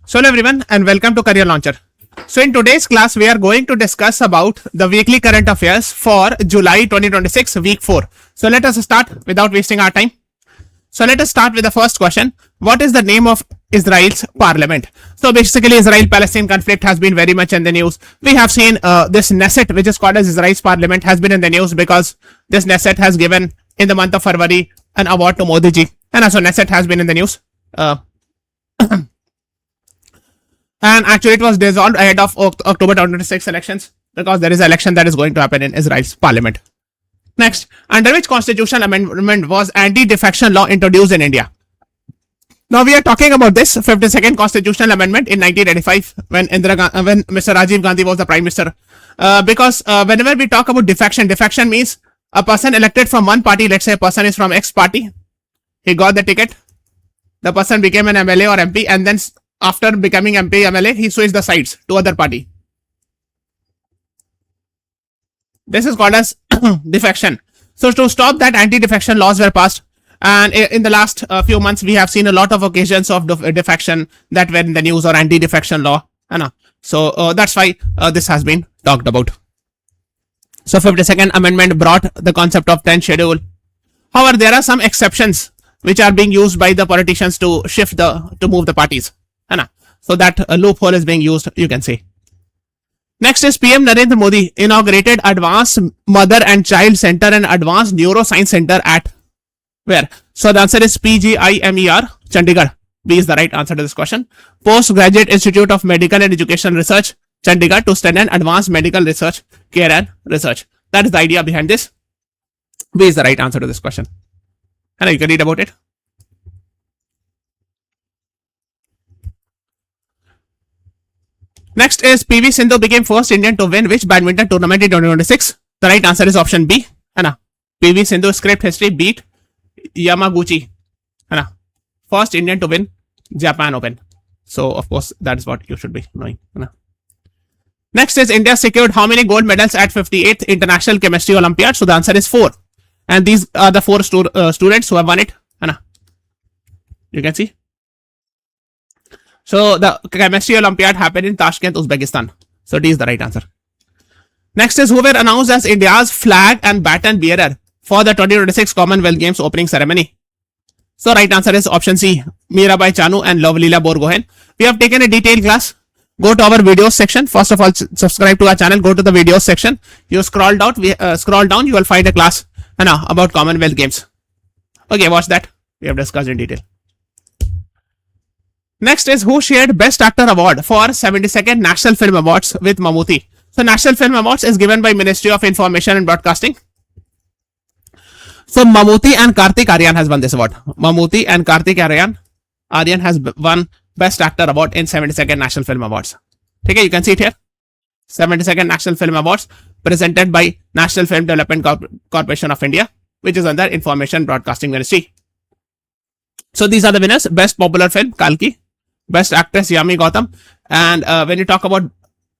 So hello everyone and welcome to Career Launcher. So in today's class we are going to discuss about the weekly current affairs for July 2026 week 4. So let us start without wasting our time. So let us start with the first question. What is the name of Israel's parliament? So basically Israel-Palestine conflict has been very much in the news. We have seen this Knesset, which is called as Israel's parliament, has been in the news because this Knesset has given in the month of February an award to Modi ji. And also Knesset has been in the news. And actually it was dissolved ahead of October 2026 elections because there is an election that is going to happen in Israel's parliament. Next, under which constitutional amendment was anti-defection law introduced in India? Now we are talking about this 52nd constitutional amendment in 1985 when Mr. Rajiv Gandhi was the prime minister. Because whenever we talk about defection means a person elected from one party. Let's say a person is from X party, he got the ticket, the person became an MLA or MP, and then after becoming MP, MLA, he switched the sides to other party. This is called as defection. So to stop that, anti-defection laws were passed, and in the last few months we have seen a lot of occasions of defection that were in the news or anti-defection law. So that's why this has been talked about. So 52nd amendment brought the concept of 10th schedule. However, there are some exceptions which are being used by the politicians to move the parties. So that loophole is being used, you can say. Next is PM Narendra Modi inaugurated Advanced Mother and Child Center and Advanced Neuroscience Center at where? So the answer is PGIMER, Chandigarh. B is the right answer to this question. Postgraduate Institute of Medical and Educational Research, Chandigarh, to strengthen advanced medical research, care and research. That is the idea behind this. B is the right answer to this question. And you can read about it. Next is PV Sindhu became first Indian to win which badminton tournament in 2026? The right answer is option B. PV Sindhu script history beat Yamaguchi. First Indian to win Japan Open. So of course that is what you should be knowing. Next is India secured how many gold medals at 58th International Chemistry Olympiad? So the answer is 4. And these are the 4 students who have won it. You can see. So the chemistry Olympiad happened in Tashkent, Uzbekistan. So D is the right answer. Next is who were announced as India's flag and baton bearer for the 2026 Commonwealth Games opening ceremony. So right answer is option C, Mirabai Chanu and Lovelila Borgohain. We have taken a detailed class. Go to our videos section. First of all, subscribe to our channel. Go to the videos section. You scroll down. You will find a class about Commonwealth Games. Okay, watch that. We have discussed in detail. Next is who shared Best Actor Award for 72nd National Film Awards with Mammootty. So National Film Awards is given by Ministry of Information and Broadcasting. So Mammootty and Kartik Aaryan has won this award. Mammootty and Kartik Aaryan has won Best Actor Award in 72nd National Film Awards. Okay, you can see it here. 72nd National Film Awards presented by National Film Development Corporation of India, which is under Information Broadcasting Ministry. So these are the winners. Best Popular Film, Kalki. Best Actress, Yami Gautam. And when you talk about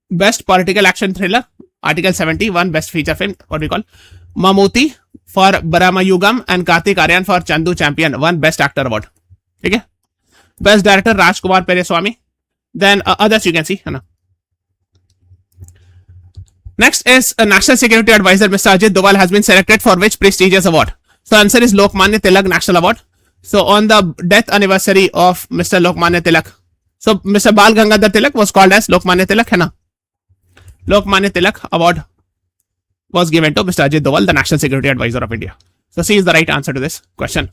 Best Political Action Thriller, Article 71, Best Feature Film, what we call Mammootty for Brahma Yugam and Kartik Aaryan for Chandu Champion, won Best Actor Award. Okay. Best Director, Rajkumar Pereswamy. Then others you can see. Next is a National Security Advisor, Mr. Ajit Doval, has been selected for which prestigious award? So answer is Lokmanya Tilak National Award. So on the death anniversary of Mr. Lokmanya Tilak, so Mr. Bal Gangadhar Tilak was called as Lokmanya Tilak, Lokmanya Tilak Award was given to Mr. Ajit Doval, the National Security Advisor of India. So C is the right answer to this question.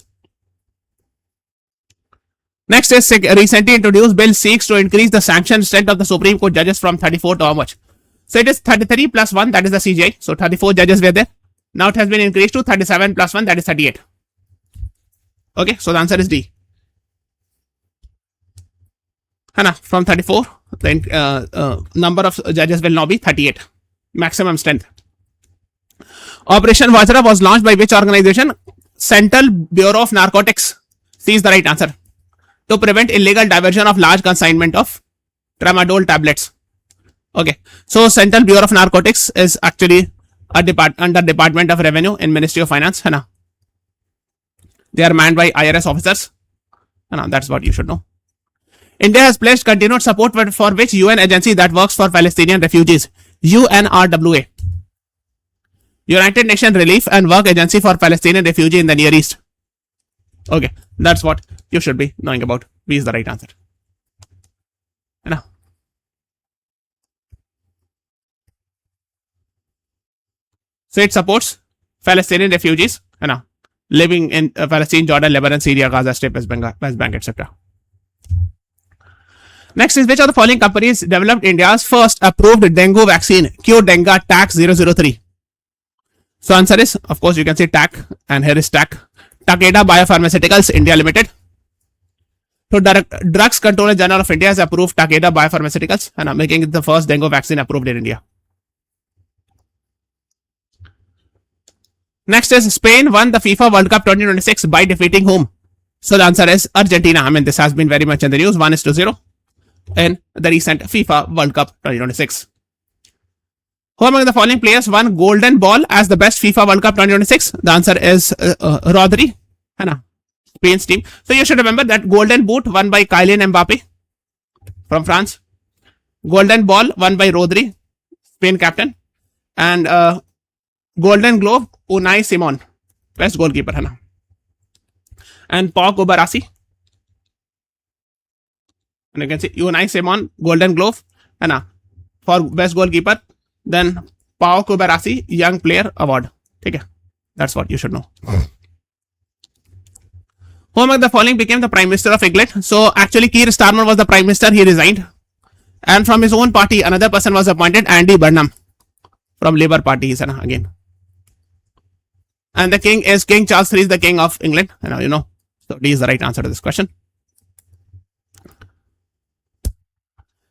Next is recently introduced bill seeks to increase the sanction strength of the Supreme Court judges from 34 to how much? So it is 33 plus 1, that is the CJI. So 34 judges were there. Now it has been increased to 37 plus 1, that is 38. Okay, so the answer is D. From 34, the number of judges will now be 38. Maximum strength. Operation Vajra was launched by which organization? Central Bureau of Narcotics. C is the right answer. To prevent illegal diversion of large consignment of tramadol tablets. Okay, so Central Bureau of Narcotics is actually under Department of Revenue in Ministry of Finance. They are manned by IRS officers. That's what you should know. India has pledged continued support for which UN agency that works for Palestinian refugees? UNRWA. United Nations Relief and Work Agency for Palestinian Refugee in the Near East. Okay, that's what you should be knowing about. B is the right answer. Now, so it supports Palestinian refugees living in Palestine, Jordan, Lebanon, Syria, Gaza Strip, West Bank, etc. Next is, which of the following companies developed India's first approved dengue vaccine, CUET UG TAC 003? So answer is, of course, you can say TAC, and here is TAC. Takeda Biopharmaceuticals India Limited. So Drugs Controller General of India has approved Takeda Biopharmaceuticals and making it the first dengue vaccine approved in India. Next is, Spain won the FIFA World Cup 2026 by defeating whom? So the answer is Argentina. I mean, this has been very much in the news. 1-0 in the recent FIFA World Cup 2026. Who among the following players won Golden Ball as the best FIFA World Cup 2026? The answer is Rodri, Spain's team. So you should remember that Golden Boot won by Kylian Mbappe from France. Golden Ball won by Rodri, Spain captain. And Golden Glove, Unai Simon, best goalkeeper. And Pau Kubarasi. And you can see Unai Simon, Golden Glove, for best goalkeeper. Then Pau Kubarasi, Young Player Award. Okay, that's what you should know. Who among the following became the Prime Minister of England? So actually, Keir Starmer was the Prime Minister. He resigned, and from his own party, another person was appointed, Andy Burnham, from Labour Party. Again, and the king is King Charles III, is the King of England. So D is the right answer to this question.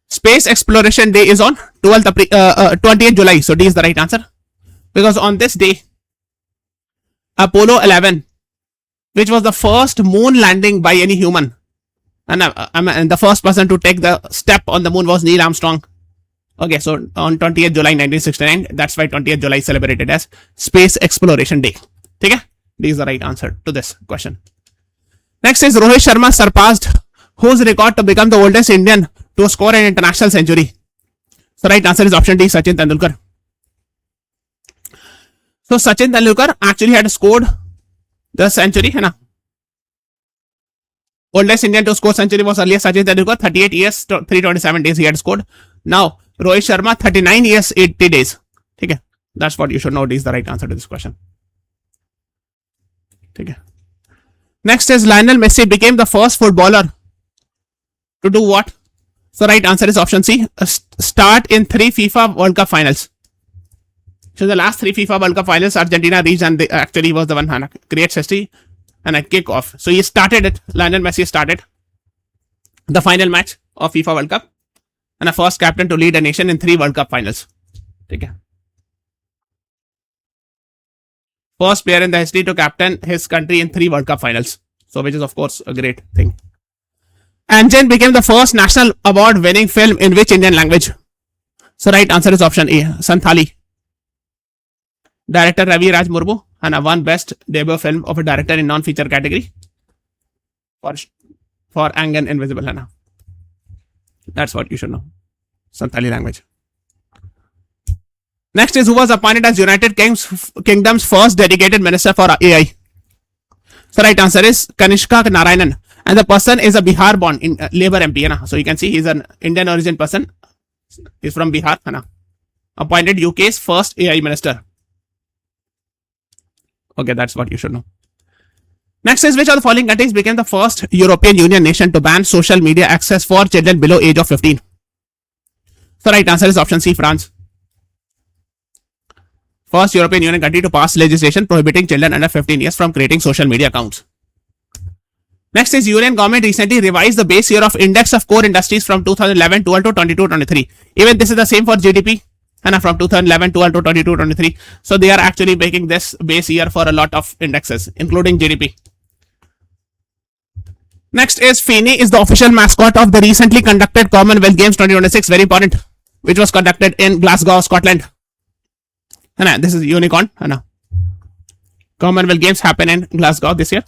Space Exploration Day is on 20th July. So D is the right answer. Because on this day, Apollo 11, which was the first moon landing by any human, and the first person to take the step on the moon was Neil Armstrong. Okay, so on 20th July 1969, that's why 20th July is celebrated as Space Exploration Day. Okay? D is the right answer to this question. Next is, Rohit Sharma surpassed whose record to become the oldest Indian to score an international century? So right answer is option D, Sachin Tendulkar. So Sachin Tendulkar actually had scored the century. Oldest Indian to score century was earlier Sachin Tendulkar, 38 years, 327 days he had scored. Now Rohit Sharma, 39 years, 80 days. Okay, that's what you should know. D is the right answer to this question. Okay. Next is, Lionel Messi became the first footballer to do what? So right answer is option C, start in 3 FIFA World Cup finals. So the last 3 FIFA World Cup finals, Argentina reached, and they actually was the one creates history and a kick off. So he started it. Lionel Messi started the final match of FIFA World Cup and a first captain to lead a nation in 3 World Cup finals. Okay. First player in the history to captain his country in 3 World Cup finals. So which is of course a great thing. Anjan became the first national award winning film in which Indian language? So right answer is option A, Santhali. Director Ravi Raj Murmu and won best debut film of a director in non-feature category for Angan Invisible. That's what you should know. Santhali language. Next is, who was appointed as United Kingdom's first dedicated minister for AI? So right answer is Kanishka Narayanan. And the person is a Bihar born in Labour MP. So you can see he's an Indian origin person. He's from Bihar. Appointed UK's first AI minister. Okay, that's what you should know. Next is, which of the following countries became the first European Union nation to ban social media access for children below age of 15? So right answer is option C, France. First European Union country to pass legislation prohibiting children under 15 years from creating social media accounts. Next is, Union government recently revised the base year of index of core industries from 2011 12 to 22-23. Even this is the same for GDP and from 2011 12 to 22-23. So they are actually making this base year for a lot of indexes, including GDP. Next is, FINI is the official mascot of the recently conducted Commonwealth Games 2026. Very important, which was conducted in Glasgow, Scotland. This is unicorn. Commonwealth Games happen in Glasgow this year.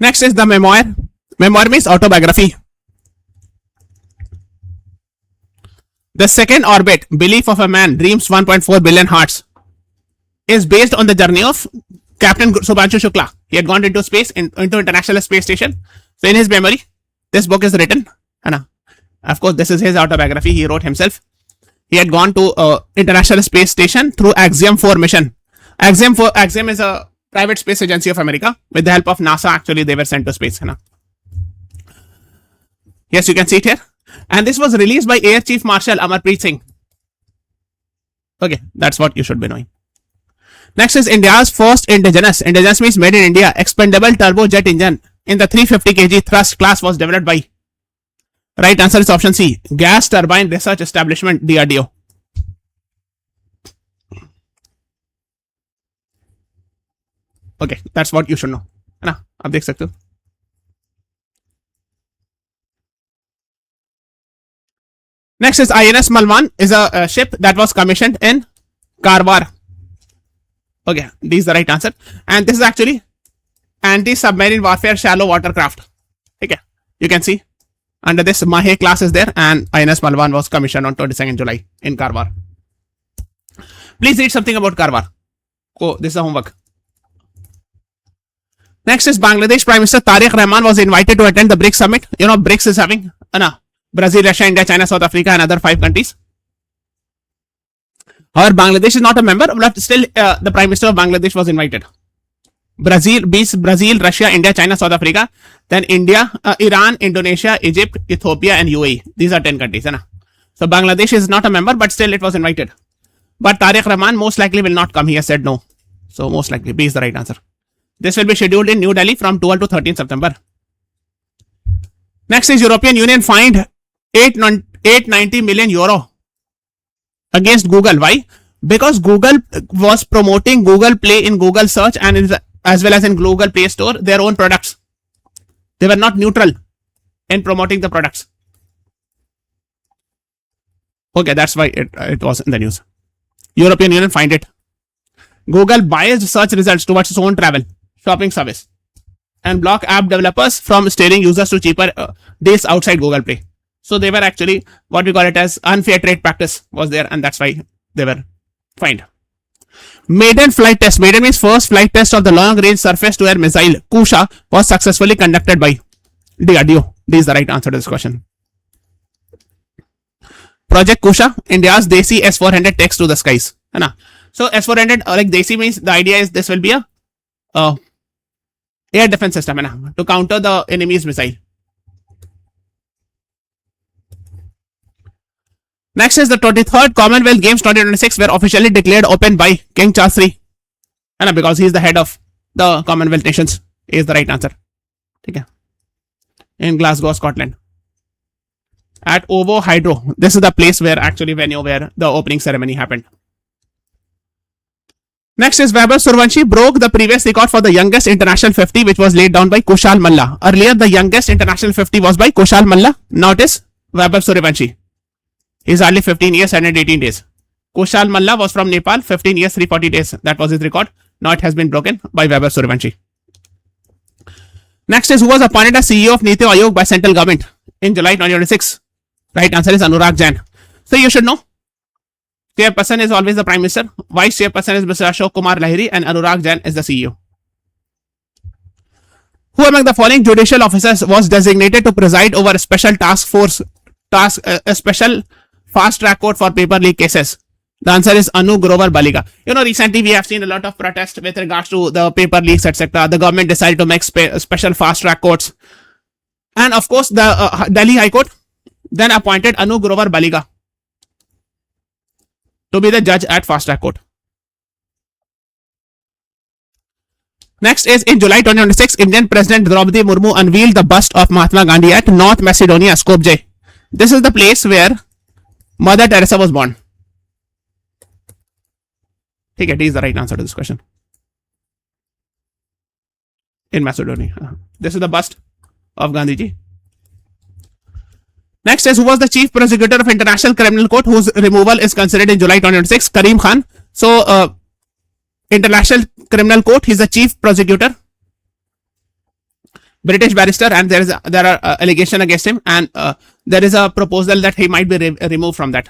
Next is the memoir. Memoir means autobiography. The second orbit, belief of a man, dreams 1.4 billion hearts, is based on the journey of Captain Subhanshu Shukla. He had gone into space, into International Space Station. So in his memory, this book is written. Of course, this is his autobiography. He wrote himself. He had gone to International Space Station through Axiom 4 mission. Axiom is a private space agency of America. With the help of NASA, actually, they were sent to space. Yes, you can see it here. And this was released by Air Chief Marshal Amarpreet Singh. Okay, that's what you should be knowing. Next is India's first indigenous means made in India, expendable turbojet engine in the 350 kg thrust class was developed by. Right answer is option C, Gas Turbine Research Establishment, DRDO. Okay, that's what you should know. है ना, आप देख सकते हो. Next is INS Malwan is a ship that was commissioned in Karwar. Okay, this is the right answer. And this is actually anti-submarine warfare shallow watercraft. Okay, you can see under this Mahe class is there, and INS Malwan was commissioned on 22nd July in Karwar. Please read something about Karwar. Oh, this is a homework. Next is Bangladesh Prime Minister Tariq Rahman was invited to attend the BRICS summit. You know, BRICS is having Brazil, Russia, India, China, South Africa, and other 5 countries. However, Bangladesh is not a member, but still the Prime Minister of Bangladesh was invited. Brazil, Russia, India, China, South Africa, then India, Iran, Indonesia, Egypt, Ethiopia, and UAE. These are 10 countries. So Bangladesh is not a member, but still it was invited. But Tariq Rahman most likely will not come. He has said no. So most likely B is the right answer. This will be scheduled in New Delhi from 12 to 13 September. Next is European Union fined 890 million euro against Google. Why? Because Google was promoting Google Play in Google Search and as well as in Google Play Store their own products. They were not neutral in promoting the products. Okay, that's why it was in the news. European Union fined it. Google biased search results towards its own travel shopping service and block app developers from steering users to cheaper deals outside Google Play. So they were actually what we call it as unfair trade practice was there, and that's why they were fined. Maiden flight test. Maiden means first flight test of the long range surface to air missile Kusha was successfully conducted by DRDO. This is the right answer to this question. Project Kusha, India's Desi S-400 takes to the skies. So S-400 like Desi means the idea is this will be a air defense system to counter the enemy's missile. Next is the 23rd Commonwealth Games 2026 were officially declared open by King Charles III. Because he is the head of the Commonwealth nations. He is the right answer. Okay. In Glasgow, Scotland. At Ovo Hydro. This is the place where actually venue where the opening ceremony happened. Next is Vaibhav Suryavanshi broke the previous record for the youngest international 50 which was laid down by Kushal Malla. Earlier the youngest international 50 was by Kushal Malla. Now it is Vaibhav Suryavanshi. He is hardly 15 years and 18 days. Kushal Malla was from Nepal, 15 years 340 days. That was his record. Now it has been broken by Vaibhav Suryavanshi. Next is who was appointed as CEO of Niti Aayog by central government in July 2026. Right answer is Anurag Jain. So you should know. Chairperson is always the Prime Minister. Vice Chairperson is Mr. Ashok Kumar Lahiri and Anurag Jain is the CEO. Who among the following judicial officers was designated to preside over a special a special fast track court for paper leak cases? The answer is Anu Grover Baliga. Recently we have seen a lot of protest with regards to the paper leaks, etc. The government decided to make special fast track courts. And of course, the Delhi High Court then appointed Anu Grover Baliga to be the judge at fast track court. Next is in July 2026, Indian President Draupadi Murmu unveiled the bust of Mahatma Gandhi at North Macedonia, Skopje. This is the place where Mother Teresa was born. Okay, it is the right answer to this question. In Macedonia. This is the bust of Gandhiji. Next is who was the chief prosecutor of International Criminal Court whose removal is considered in July 2026? Karim Khan. So, International Criminal Court, he is the chief prosecutor. British barrister, and there are allegation against him, and there is a proposal that he might be removed from that.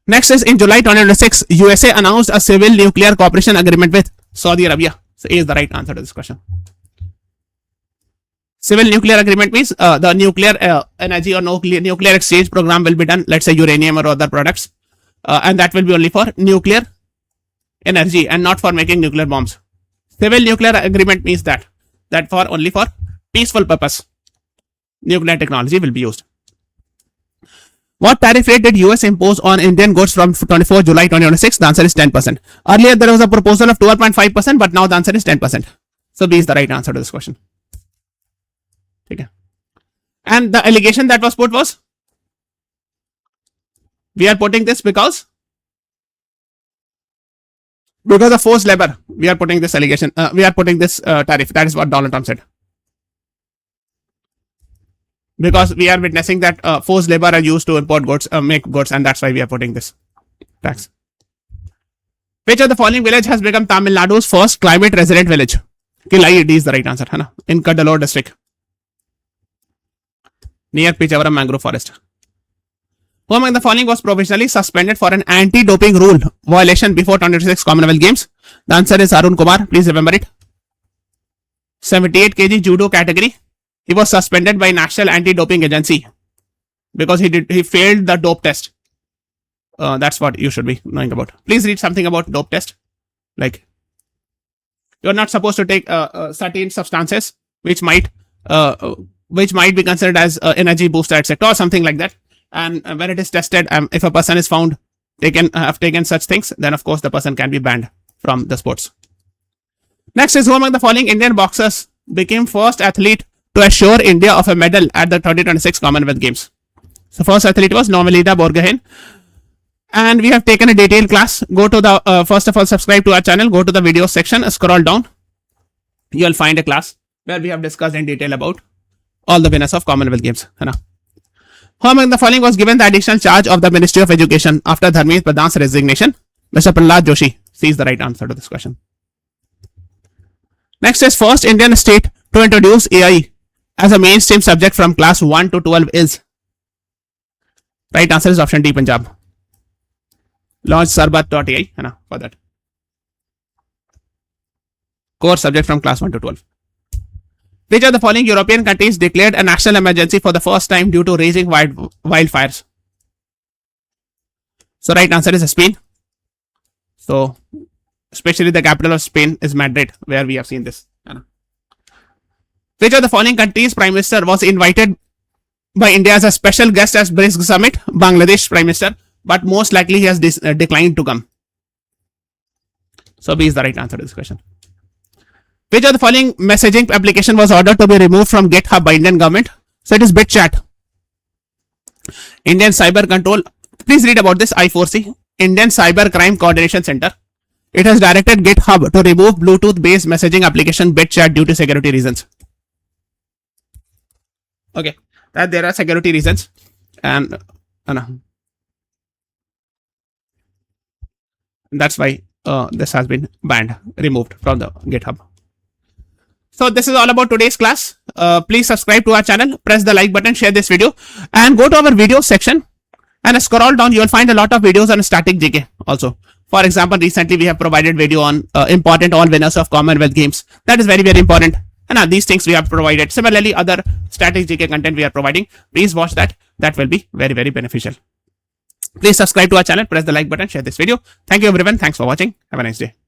Next is in July 2026, USA announced a civil nuclear cooperation agreement with Saudi Arabia. So A is the right answer to this question. Civil nuclear agreement means the nuclear energy or nuclear exchange program will be done, let's say uranium or other products, and that will be only for nuclear energy and not for making nuclear bombs. Civil nuclear agreement means that for only for peaceful purpose, nuclear technology will be used. What tariff rate did US impose on Indian goods from 24 July 2026? The answer is 10%. Earlier there was a proposal of 12.5%, but now the answer is 10%. So B is the right answer to this question. Okay. And the allegation that was put was, we are putting this because of forced labor. We are putting this allegation. We are putting this tariff. That is what Donald Trump said. Because we are witnessing that forced labor are used to import goods, make goods, and that's why we are putting this tax. Which of the following village has become Tamil Nadu's first climate resilient village? Kilai, D is the right answer. Hai na? In Cuddalore district, near Pichavaram mangrove forest. Who among the following was provisionally suspended for an anti-doping rule violation before 2026 Commonwealth Games? The answer is Arun Kumar. Please remember it. 78 kg judo category. He was suspended by National Anti-Doping Agency because he failed the dope test. That's what you should be knowing about. Please read something about dope test. Like, you're not supposed to take certain substances which might be considered as energy booster, etc., or something like that. And when it is tested, if a person is found have taken such things, then of course the person can be banned from the sports. Next is, who among the following Indian boxers became first athlete to assure India of a medal at the 2026 Commonwealth Games? So first athlete was Nomelita Borgohain. And we have taken a detailed class. Go to the, first of all, subscribe to our channel. Go to the video section, scroll down. You'll find a class where we have discussed in detail about all the winners of Commonwealth Games. Who among the following was given the additional charge of the Ministry of Education after Dharmendra Pradhan's resignation? Mr. Prahlad Joshi. C is the right answer to this question. Next is, first Indian state to introduce AI as a mainstream subject from class 1 to 12 is? Right answer is option D, Punjab. Launch Sarbat.ai for that. Core subject from class 1 to 12. Which of the following European countries declared a national emergency for the first time due to raging wildfires? So right answer is Spain. So especially the capital of Spain is Madrid, where we have seen this. Which of the following countries' Prime Minister was invited by India as a special guest at BRICS Summit? Bangladesh Prime Minister, but most likely he has declined to come. So B is the right answer to this question. Which of the following messaging application was ordered to be removed from GitHub by Indian government? So it is BitChat. Indian Cyber Control. Please read about this. I4C, Indian Cyber Crime Coordination Center. It has directed GitHub to remove Bluetooth-based messaging application BitChat due to security reasons. Okay, that there are security reasons, and that's why this has been removed from the GitHub. So this is all about today's class. Please subscribe to our channel, press the like button, share this video, and go to our video section and scroll down. You will find a lot of videos on static GK also. For example, recently we have provided video on important all winners of Commonwealth Games. That is very, very important. And these things we have provided. Similarly, other static GK content we are providing. Please watch that. That will be very, very beneficial. Please subscribe to our channel, press the like button, share this video. Thank you everyone. Thanks for watching. Have a nice day.